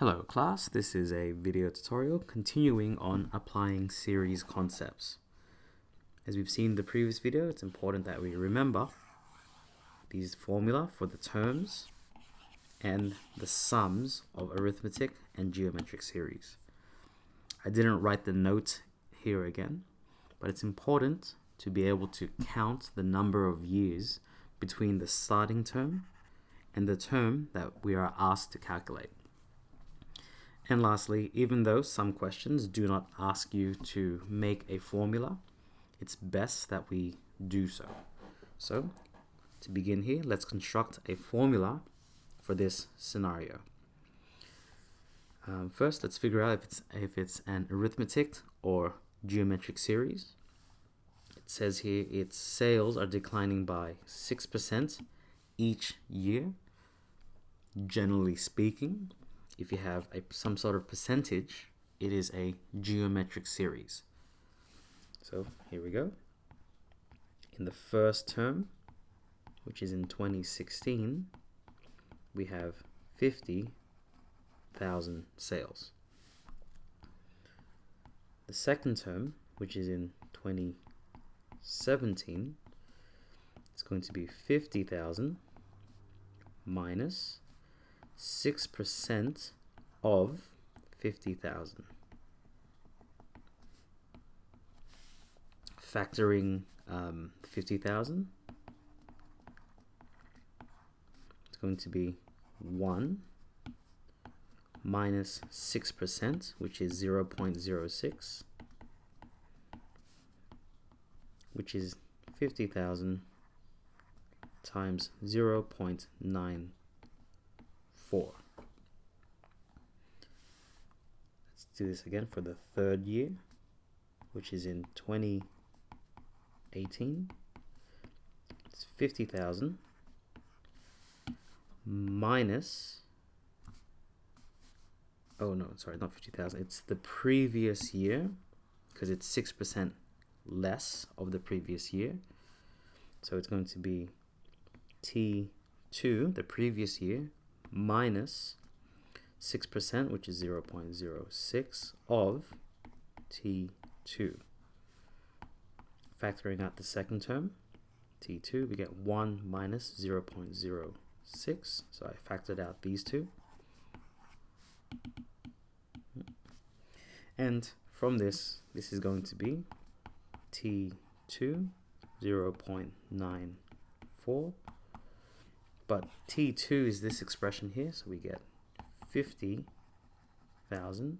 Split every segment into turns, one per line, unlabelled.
Hello class, this is a video tutorial continuing on applying series concepts. As we've seen in the previous video, it's important that we remember these formula for the terms and the sums of arithmetic and geometric series. I didn't write the note here again, but it's important to be able to count the number of years between the starting term and the term that we are asked to calculate. And lastly, even though some questions do not ask you to make a formula, it's best that we do so. So, to begin here, let's construct a formula for this scenario. First, let's figure out if it's an arithmetic or geometric series. It says here its sales are declining by 6% each year. Generally speaking, if you have some sort of percentage, it is a geometric series. So here we go. In the first term, which is in 2016, we have 50,000 sales. The second term, which is in 2017, it's going to be 50,000 minus 6% of 50,000. Factoring 50,000, it's going to be 1 minus 6%, which is 0.06, which is 50,000 times 0.94. Let's do this again for the third year, which is in 2018. It's 50,000 minus, oh no, sorry, not 50,000. It's the previous year, because it's 6% less of the previous year. So it's going to be T2, the previous year, minus 6%, which is 0.06 of T2. Factoring out the second term, T2, we get 1 minus 0.06. So I factored out these two. And from this is going to be T2, 0.94. But T2 is this expression here, so we get 50,000,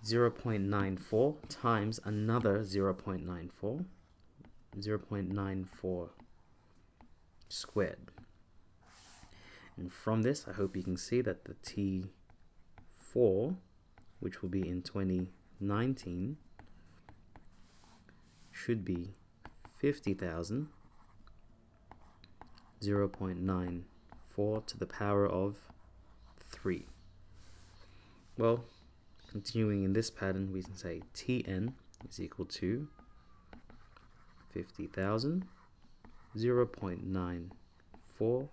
0.94 times another 0.94, 0.94 squared. And from this, I hope you can see that the T4, which will be in 2019, should be 50,000, 0.94 to the power of 3. Well, continuing in this pattern, we can say Tn is equal to 50,000, 0.94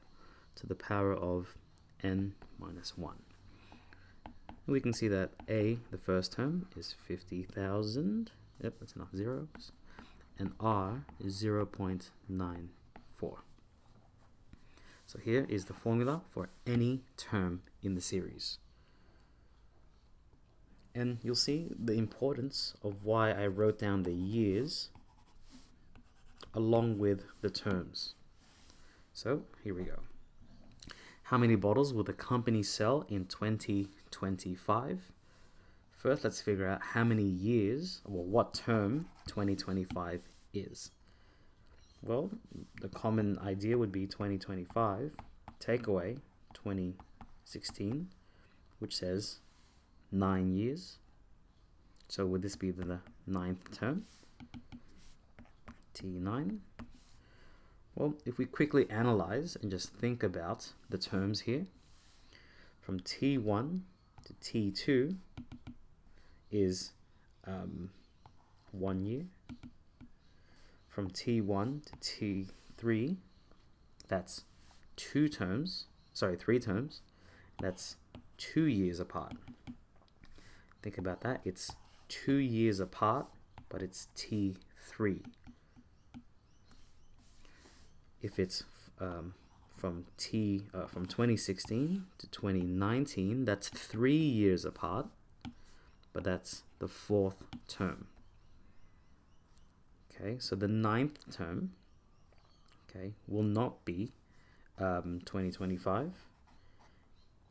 to the power of n minus 1. We can see that A, the first term, is 50,000. Yep, that's enough zeros. And R is 0.94. So here is the formula for any term in the series. And you'll see the importance of why I wrote down the years along with the terms. So here we go. How many bottles will the company sell in 2025? First, let's figure out how many years, or what term 2025 is. Well, the common idea would be 2025, take away 2016, which says 9 years. So would this be the 9th term? T9. Well, if we quickly analyze and just think about the terms here, from T1 to T2 is 1 year. From T1 to T3, that's 3 terms. That's 2 years apart. Think about that. It's 2 years apart, but it's T3. If it's from 2016 to 2019, that's 3 years apart, but that's the 4th term. Okay, so the 9th term, okay, will not be 2025.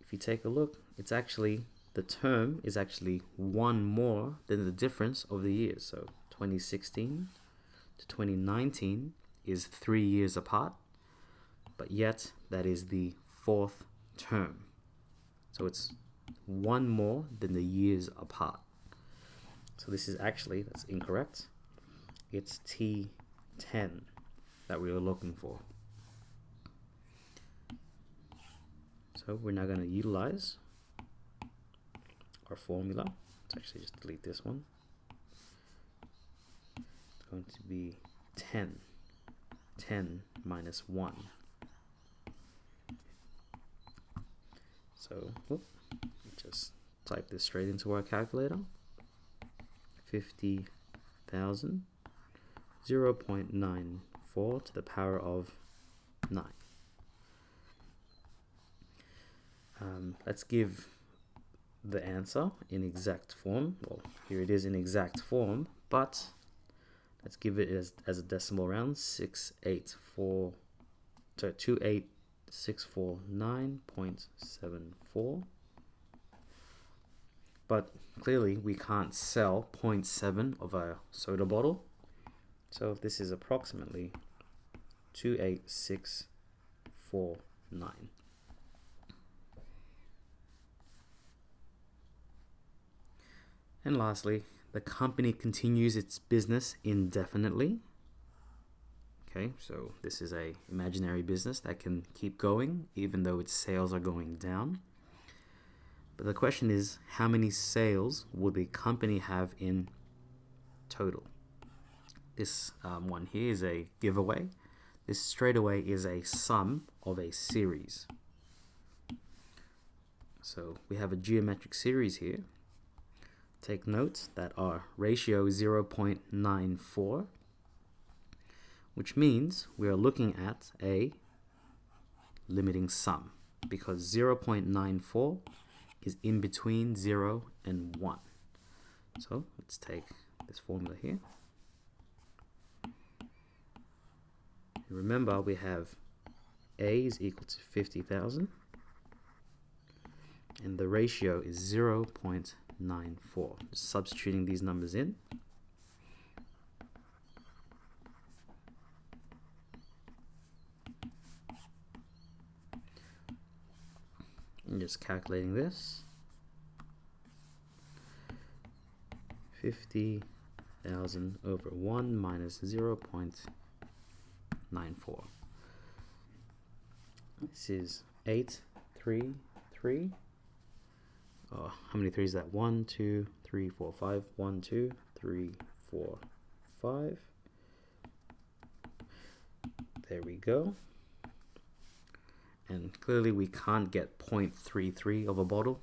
If you take a look, it's actually, the term is actually one more than the difference of the years. So 2016 to 2019 is 3 years apart, but yet that is the 4th term. So it's one more than the years apart. So this is actually, that's incorrect. It's T10 that we were looking for. So we're now going to utilize our formula. Let's actually just delete this one. It's going to be 10 minus 1. So just type this straight into our calculator. 50,000, 0.94 to the power of 9. Let's give the answer in exact form. Well, here it is in exact form, but let's give it as a decimal round. 28649.74. But clearly we can't sell 0.7 of a soda bottle, so this is approximately 28649. And lastly, the company continues its business indefinitely. Okay, so this is a imaginary business that can keep going even though its sales are going down. But the question is, how many sales will the company have in total? This one here is a giveaway. This straightaway is a sum of a series. So we have a geometric series here. Take note that our ratio is 0.94, which means we are looking at a limiting sum because 0.94 is in between 0 and 1. So let's take this formula here. Remember, we have A is equal to 50,000 and the ratio is 0.94. Just substituting these numbers in. And just calculating this. 50,000 over 1 minus 0.94. This is 833. Oh, how many threes is that? 1, 2, 3, 4, 5. 1, 2, 3, 4, 5. There we go. And clearly we can't get 0.33 of a bottle,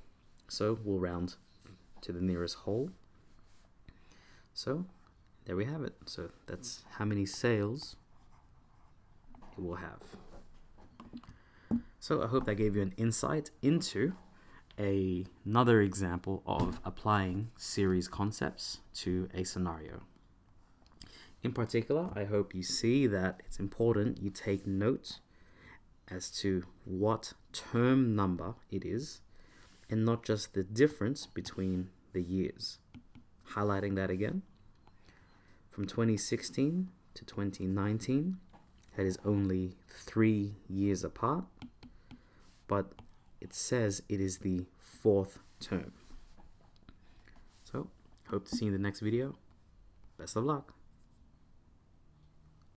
so we'll round to the nearest whole. So there we have it. So that's how many sales it will have. So I hope that gave you an insight into another example of applying series concepts to a scenario. In particular, I hope you see that it's important you take note as to what term number it is and not just the difference between the years. Highlighting that again, from 2016 to 2019, that is only 3 years apart, but it says it is the 4th term. So, hope to see you in the next video. Best of luck.